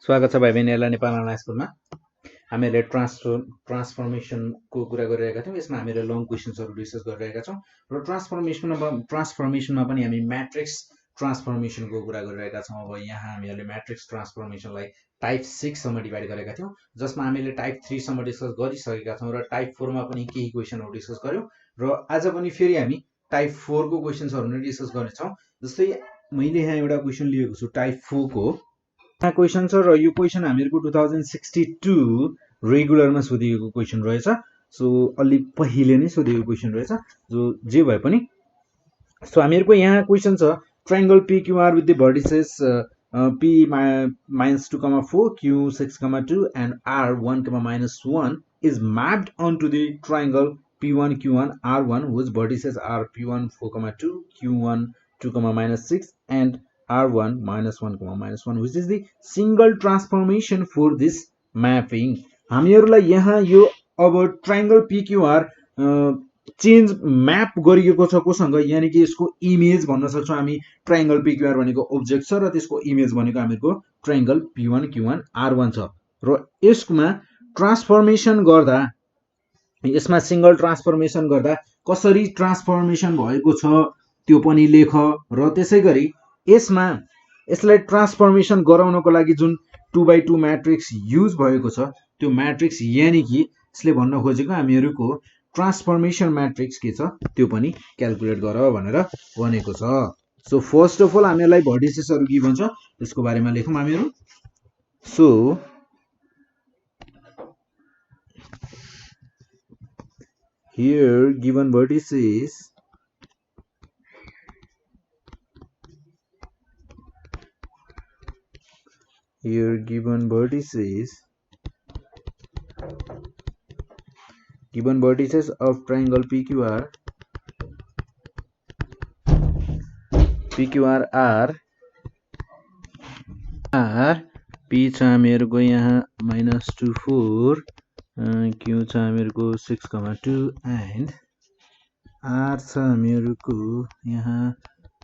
स्वागत छ भाइ बहिनीहरुलाई नेपाल अनलाइन स्कुलमा। हामीले ट्रान्सफर्मेसनको कुरा गरिरहेका थियौँ। यसमा हामीले लङ क्वेशन्सहरु डिस्कस गरिरहेका छौँ र ट्रान्सफर्मेसनमा पनि हामी म्याट्रिक्स ट्रान्सफर्मेसनको कुरा गरिरहेका छौँ। अब यहाँ हामीले म्याट्रिक्स ट्रान्सफर्मेसनलाई टाइप 6 सम्म डिभाइड गरेका थियौँ, जसमा हामीले टाइप 3 सम्म डिस्कस गरिसकेका छौँ र टाइप 4 मा पनि केही क्वेशनहरु डिस्कस गर्यौं र आज पनि फेरि हामी टाइप 4 को क्वेशन्सहरु नै डिस्कस गर्नेछौँ। जस्तै मैले यहाँ एउटा क्वेशन लिएको छु टाइप 4 को। यहाँ क्वेशन छ र यो क्वेशन हामीहरुको 2062 रेगुलरमा सोधिएको क्वेशन रहेछ। सो अलि पहिले नै सोधिएको क्वेशन रहेछ, जो जे भए पनि। सो हामीहरुको यहाँ क्वेशन छ triangle PQR with the vertices P -2,4 Q 6,2 and R 1,-1 is mapped onto the triangle P1 Q1 R1 whose vertices are P1 4,2 Q1 2,-6 and R1 -1,-1 which is the single transformation for this mapping। हामीहरुलाई यहाँ यो अब triangle PQR change map गरिएको छ कोसँग, यानी कि यसको image भन्न सक्छौं हामी। ट्रायंगल PQR भनेको ऑब्जेक्ट छ र त्यसको इमेज भनेको हामीहरुको ट्रायंगल P1 Q1 R1 छ र यसमा ट्रान्सफर्मेसन गर्दा, यसमा सिंगल ट्रान्सफर्मेसन गर्दा कसरी ट्रान्सफर्मेसन भएको छ त्यो पनि लेख र त्यसैगरी यसलाई ट्रान्सफर्मेसन गराउनको लागि जुन 2x2 म्याट्रिक्स युज भएको छ त्यो म्याट्रिक्स, यानी कि यसले भन्न खोजेको हामीहरुको ट्रान्सफर्मेसन म्याट्रिक्स के छ त्यो पनि क्याल्कुलेट गर भनेर भनेको छ। सो फर्स्ट अफ अल हामीहरुलाई भर्टिसेसहरु के भन्छ त्यसको बारेमा लेखौं हामीहरु। So here given vertices given vertices of triangle PQR are P छ हामीहरुको यहाँ -2,4 Q छ हामीहरुको 6,2 and R छ हामीहरुको यहाँ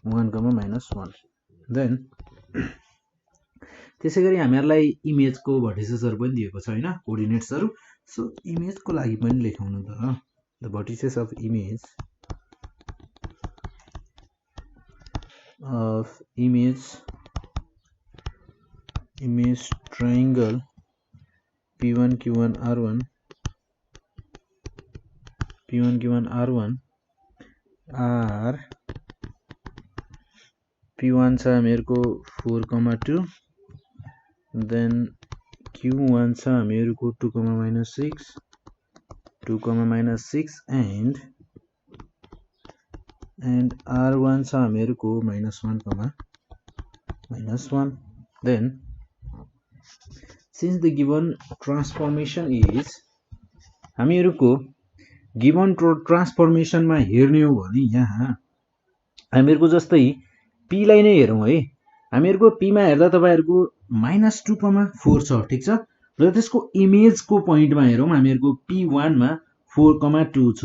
1,-1। देन त्यसैगरी हामीहरुलाई इमेजको भर्टिसेसहरु पनि दिएको छ हैन, कोअर्डिनेट्सहरु। सो इमेजको लागि पनि लेखौं न त। The vertices of image triangle P1 Q1 R1 are P1 छ हामीहरुको 4,2 then Q1 छ हामीहरुको 2,-6 and R1 छ हामीहरुको -1,-1। then since the given transformation is, हामीहरुको गिवन ट्रान्सफर्मेसन मा हेर्ने हो भने यहाँ हामीहरुको जस्तै P लाई नै हेरौं है। हामीहरुको P मा हेर्दा तपाईहरुको -2,4 छ, ठीक छ, र त्यसको इमेजको पोइन्टमा हेरौं हामीहरुको P1 मा 4,2 छ।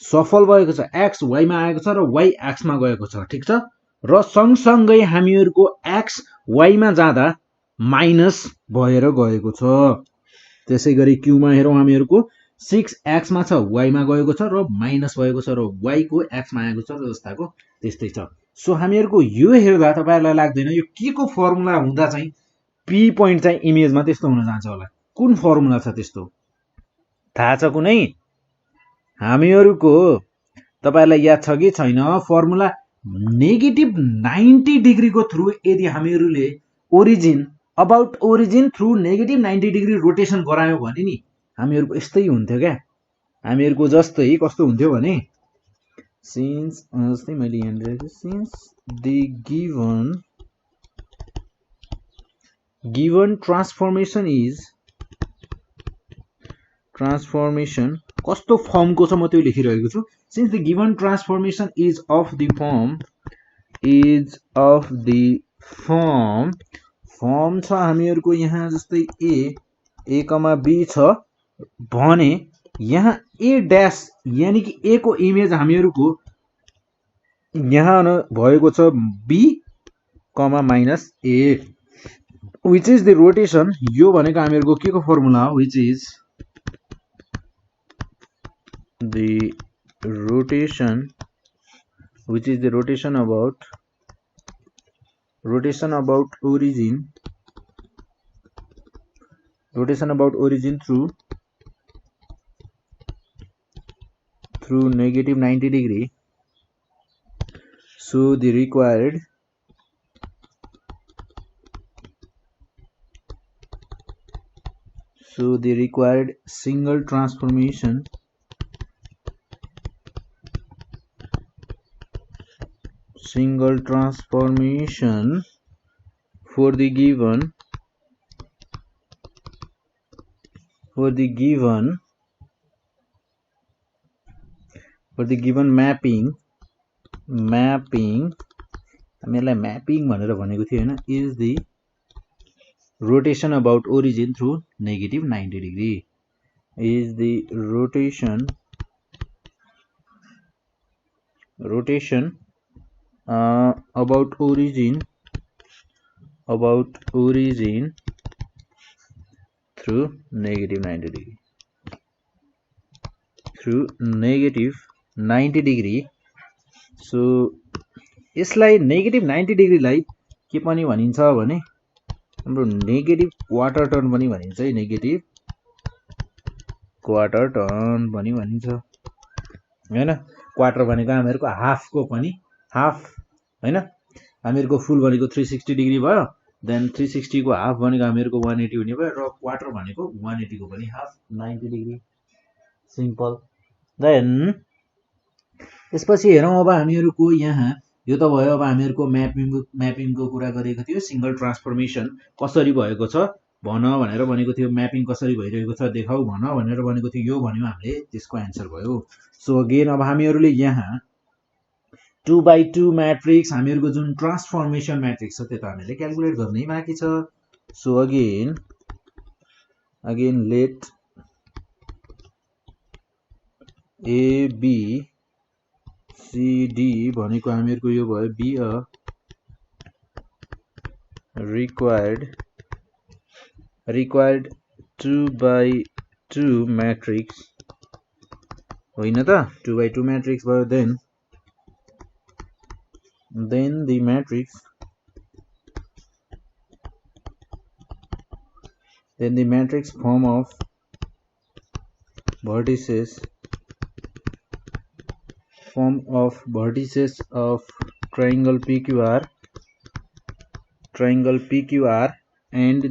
सफल भएको छ, x y मा आएको छ र y x मा गएको छ, ठीक छ, र सँगसँगै हामीहरुको x y मा जाँदा माइनस भएर गएको छ। त्यसैगरी Q मा हेरौं हामीहरुको 6x मा छ, y मा गएको छ र माइनस भएको छ र y को x मा आएको छ र जस्ताको त्यस्तै छ। सो हामीहरुको यो हेर्दा तपाईहरुलाई लाग्दैन यो के को फर्मुला हुँदा चाहिँ P पोइन्ट चाहिँ इमेजमा त्यस्तो हुन जान्छ होला? कुन फर्मुला छ त्यस्तो? थाहा छ कुनै? हामीहरुको तपाईहरुलाई याद छ कि छैन? फर्मुला -90 डिग्री को थ्रु यदि हामीहरुले about origin through -90 degree rotation गरायौं भने नि हामीहरुको यस्तै हुन्थ्यो क्या। हामीहरुको जस्तै कस्तो हुन्थ्यो भने since मैले यहाँ लेखेको since the given transformation कस्तो फर्मको छ म त्यो लेखिरहेको छु। since the given transformation is of the form छ हामीहरुको यहाँ जस्तै a, b छ भने यहाँ a डैश यानी कि a को इमेज हामीहरुको यहाँ भएको छ b, -a which is the rotation, यो भनेको हामीहरुको के को फर्मुला हो, which is the rotation, which is the rotation about origin, through negative 90 degree. So the required single transformation for the given mapping हामीलाई म्यापिङ भनेर भनेको थियो हैन, is the rotation about origin through negative 90 degree, is the rotation about origin through negative 90 degree. So यसलाई negative 90 degree लाई के पनि भनिन्छ भने हाम्रो नेगेटिभ क्वार्टर टर्न पनि भनिन्छ है, नेगेटिभ क्वार्टर टर्न पनि भनिन्छ हैन। क्वार्टर भनेको हामीहरुको हाफ को पनि हाफ हैन, हामीहरुको फुल भनेको 360 डिग्री भयो, देन 360 को हाफ भनेको हामीहरुको 180 हुने भयो, र क्वार्टर भनेको 180 को पनि हाफ 90 डिग्री, सिम्पल। देन त्यसपछि हेरौं अब हामीहरुको यहाँ यो त भयो, अब हामीहरुको म्यापिङ को कुरा गरेको थियो, सिंगल ट्रान्सफर्मेसन कसरी भएको छ भन भनेर भनेको थियो, म्यापिङ कसरी भइरहेको छ देखाऊ भन भनेर भनेको थियो, यो भन्यो हामीले, त्यसको आन्सर भयो। सो अगेन अब हामीहरुले यहाँ 2x2 म्याट्रिक्स हामीहरुको जुन ट्रान्सफर्मेसन म्याट्रिक्स छ त्यो त हामीले क्याल्कुलेट गर्नै बाँकी छ। So again let A B C D भनेको हामीहरुको यो भयो, be a required 2x2 matrix होइन त, 2x2 म्याट्रिक्स भयो। then the matrix form of vertices of triangle PQR and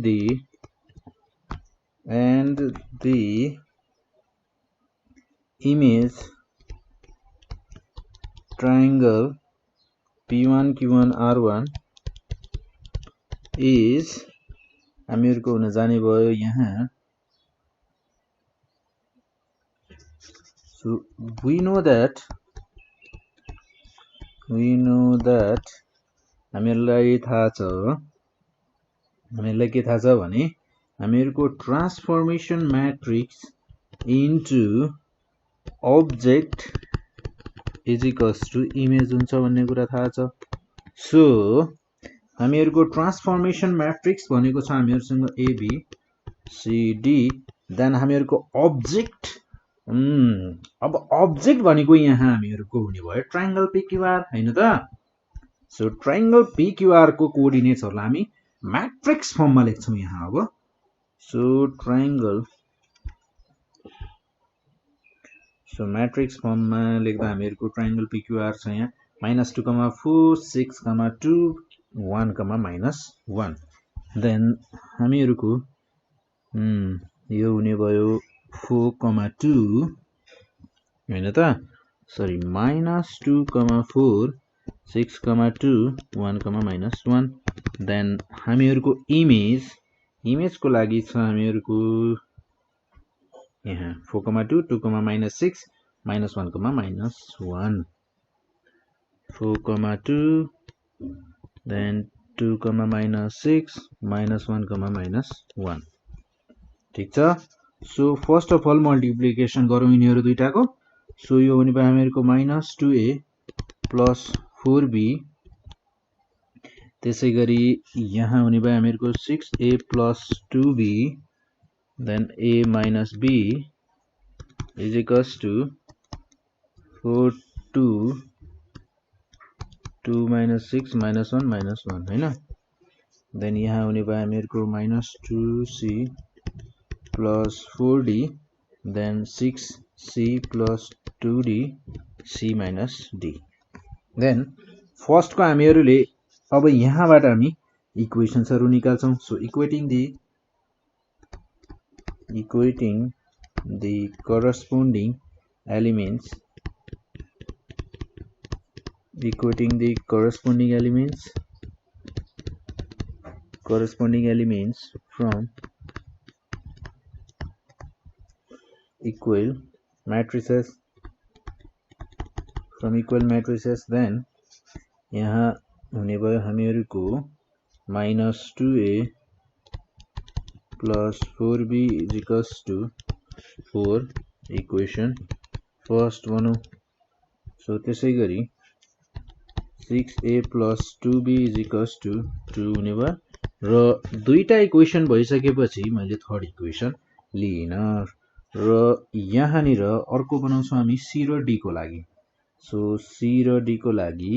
the image triangle P1 Q1 R1 is हामीहरुको हुन जाने भयो यहाँ। So we know that हामीहरुलाई थाहा छ भने हामीहरुको transformation matrix into object is equals to image हुन्छ भन्ने कुरा थाहा छ। सो हामीहरुको ट्रान्सफर्मेसन म्याट्रिक्स भनेको छ हामीहरुसँग A B C D, then हामीहरुको ऑब्जेक्ट अब ऑब्जेक्ट भनेको यहाँ हामीहरुको हुने भयो ट्रायंगल पीक्यूआर हैन त। सो ट्रायंगल पीक्यूआर को कोअर्डिनेट्सहरुलाई हामी म्याट्रिक्स फर्ममा लेख्छौं यहाँ अब। सो म्याट्रिक्स फर्ममा लेख्दा हामीहरुको ट्रायंगल पीक्यूआर छ यहाँ -2, 4, 6, 2, 1, -1। देन हामीहरुको यो हुने भयो 4, 2 हैन त, सरी -2, 4, 6, 2, 1, -1। देन हामीहरुको इमेज को लागि छ हामीहरुको यहाँ 4, 2, 2, -6, -1, -1, 4, 2, then 2, -6, -1, -1 ठीक छ। So first of all multiplication गरौँ यिनीहरु दुईटाको। सो यो हुने भयो हामीहरुको -2a + 4b त्यसै गरी यहाँ हुने भयो हामीहरुको 6a plus 2b then a minus b is equals to 4 2 2 minus 6 minus 1 हैन then यहाँ हुने भयो हामीहरुको minus 2c plus 4d then 6c plus 2d c minus d then first को हामीहरुले अब यहाँबाट हामी इक्वेशन्सहरु निकाल्छौं so equating the corresponding elements from equal matrices then यहाँ हुने भयो हामीहरुको minus 2a plus 4b is equals to 4 equation first बनाऊ so त्यसै गरी 6a plus 2b is equals to 2 हुने भयो र दुईटा इक्वेशन भइसकेपछि मैले थर्ड इक्वेशन लिइन र यहाँ निर अर्को बनाउँछौं हामी c र d को लागि सो c र d को लागि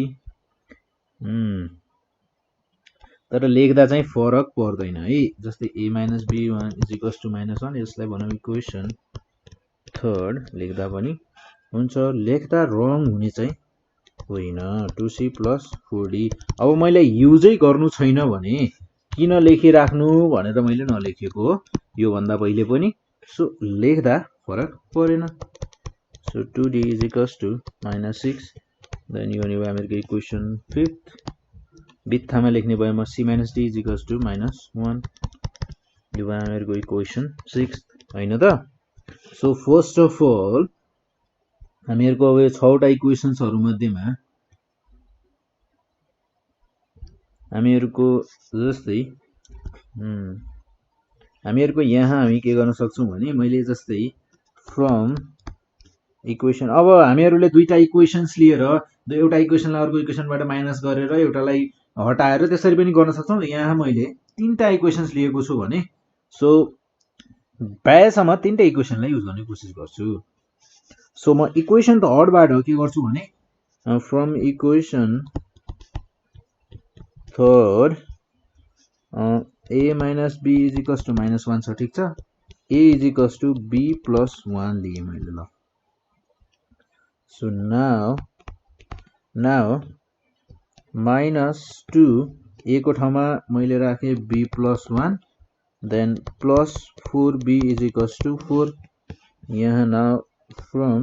तर लेख्दा चाहिँ फरक पर्दैन है जस्तै a minus b1 is equals to -1 यसलाई भनौं इक्वेशन थर्ड लेख्दा पनि हुन्छ लेख्दा रङ हुने चाहिँ होइन 2c plus 4d अब मैले युजै गर्नु छैन भने किन लेखिराख्नु भनेर मैले नलेखेको हो यो भन्दा पहिले पनि सो लेख्दा फरक परेन so 2d is equals to -6 then यो हुने भयो हाम्रो इक्वेशन फिफ्थ बित्थामा लेख्ने भयो म c minus d is equals to -1 यो भयो हाम्रो इक्वेशन 6 हैन त सो फर्स्ट अफ अल हामीहरुको अब यो 6 वटा इक्वेशन्सहरु मध्येमा हामीहरुको जस्तै हामीहरुको यहाँ हामी के गर्न सक्छौं भने मैले जस्तै फ्रम इक्वेशन अब हामीहरुले दुईटा इक्वेशन्स लिएर एउटा इक्वेशनलाई अर्को इक्वेशनबाट माइनस गरेर एउटालाई हटाएर त्यसरी पनि गर्न सक्छौं यहाँ मैले तीनटा इक्वेशन्स लिएको छु भने सो प्रायसम्म तीनटा इक्वेशनलाई युज गर्ने कोसिस गर्छु सो म इक्वेशन थर्डबाट के गर्छु भने from equation third a minus b is equals to -1 छ ठीक छ a is equals to b plus 1 लिए मैले ल so now -2 a को ठाउँमा मैले राखे b plus 1 then plus 4b is equals to 4 यहाँ now from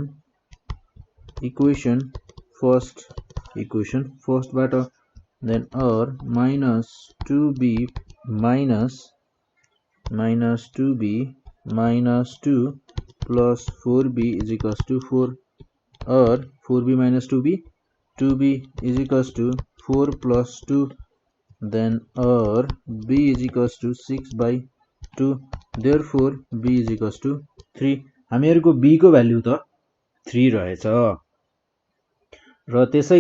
equation first बाट then or -2b minus 2b minus 2 plus 4b is equals to 4 or 4b minus 2b is equals to 4 plus 2 then or b is equals to 6 by 2 therefore b is equals to 3 हामीहरुको b को value त 3 रहेछ र त्यसै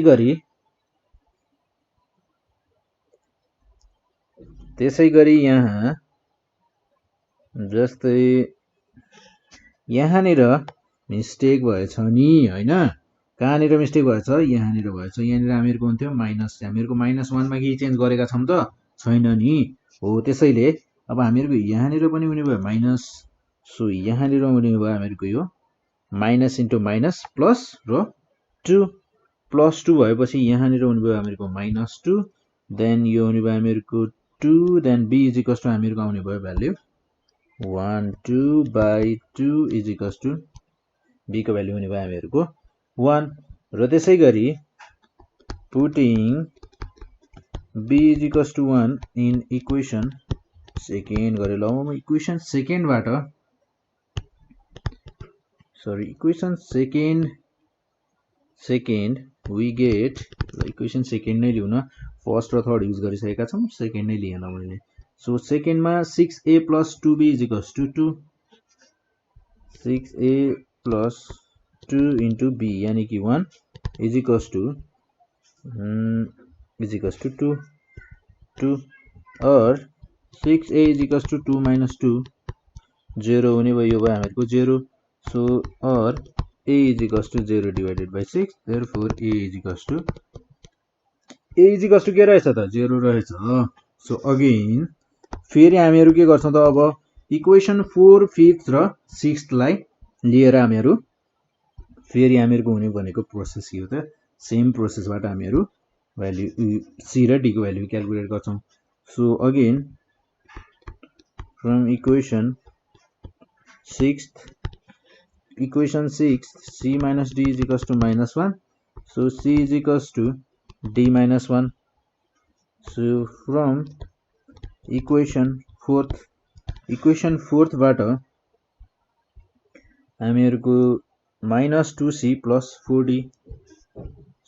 गरी यहाँ जस्तै यहाँनिर mistake भएछ नि हैन कहाँनिर मिस्टेक भएछ यहाँनिर भएछ यहाँनिर हामीहरुको हुन्थ्यो माइनस हामीहरुको -1 मा के चेन्ज गरेका छौं त छैन नि हो त्यसैले अब हामीहरुको यहाँनिर पनि हुने भयो माइनस सो यहाँनिर हुने भयो हामीहरुको यो माइनस इन्टु माइनस प्लस र 2 प्लस 2 भएपछि यहाँनिर हुने भयो हामीहरुको -2 देन यो हुने भयो हामीहरुको 2 then b is equals to हामीहरुको आउने भयो value 1 2 by 2 is equals to b को भ्यालु हुने भयो हामीहरुको 1 र त्यसै गरी putting b is equals to 1 in equation second गरे ल म equation सेकेन्डबाट sorry equation second we get equation second नै लिउ न फर्स्ट र थर्ड युज गरिसकेका छौं सेकेन्ड नै लिएन मैले सो सेकेन्डमा 6a plus 2b is equals to 2 6a plus 2 into b यानी कि 1 is equals to 2 2 or 6a is equals to 2 minus 2 0 हुने भयो यो भयो हामीहरुको 0 so or a is equals to 0 divided by 6 therefore a is equals to के रहेछ त 0 रहेछ so again फेरि हामीहरु के गर्छौं त अब इक्वेसन 4 5th र 6th लाई लिएर हामीहरु फेरि हामीहरुको हुने भनेको प्रोसेस यो त सेम प्रोसेसबाट हामीहरु भ्यालु c र d को भ्यालु क्याल्कुलेट गर्छौं so again from equation 6th c minus d is equals to -1 so c is equals to d minus 1 so from equation 4th बाट हामीहरुको minus 2c plus 4d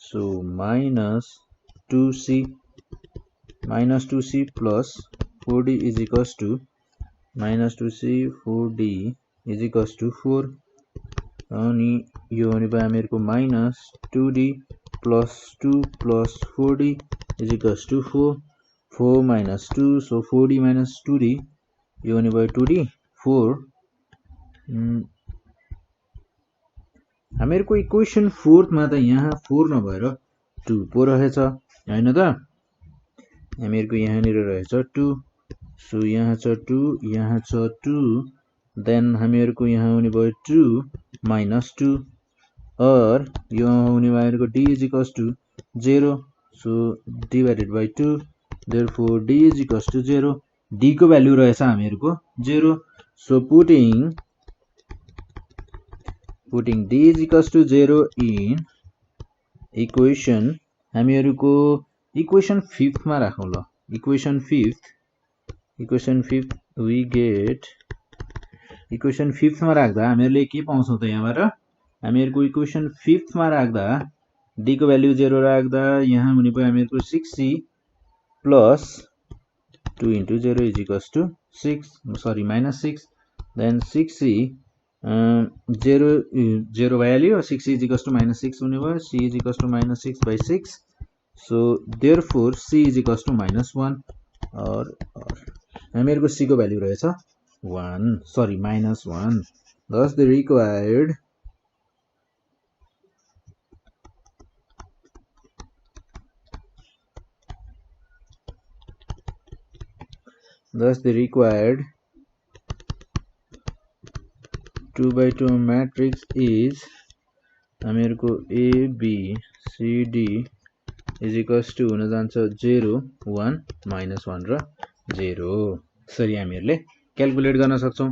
so minus 2c plus 4d is equals to minus 2c 4d is equals to 4 अनि यो हुने भयो हामीहरुको minus 2d plus 2 plus 4d is equals to 4 minus 2 so 4d minus 2d यो हुने भयो 2d 4 हामीहरुको equation 4th मा त यहाँ 4 नभएर 2 पो रहेछ हैन त हामीहरुको यहाँ निर रहेछ 2 सो यहाँ छ 2 यहाँ छ 2 देन हामीहरुको यहाँ हुने भयो 2 minus 2 और यो हुने भयो हामीहरुको d is equals to 0 so divided by 2 therefore d is equals to 0 d को भ्यालु रहेछ हामीहरुको 0 so putting d is equals to 0 in equation हामीहरुको equation 5th मा राखौं ल equation 5th we get equation 5th मा राख्दा हामीहरुले के पाउँछौं त यहाँबाट हामीहरुको equation 5th मा राख्दा d को भ्यालु 0 राख्दा यहाँ हुने भयो हामीहरुको 6c plus 2 into 0 is equals to 6 minus 6 then 6c 0 value 6 is equals to minus 6 हुने भयो c is equals to minus 6 by 6 so therefore c is equals to minus 1 और हामीहरुको c को भ्यालु रहेछ 1 minus 1 thus the required Thus the required 2 by 2 matrix is हामीहरुको A B C D is equals to हुन जान्छ 0 1 -1 र 0 यसरी हामीहरुले calculate गर्न सक्छौं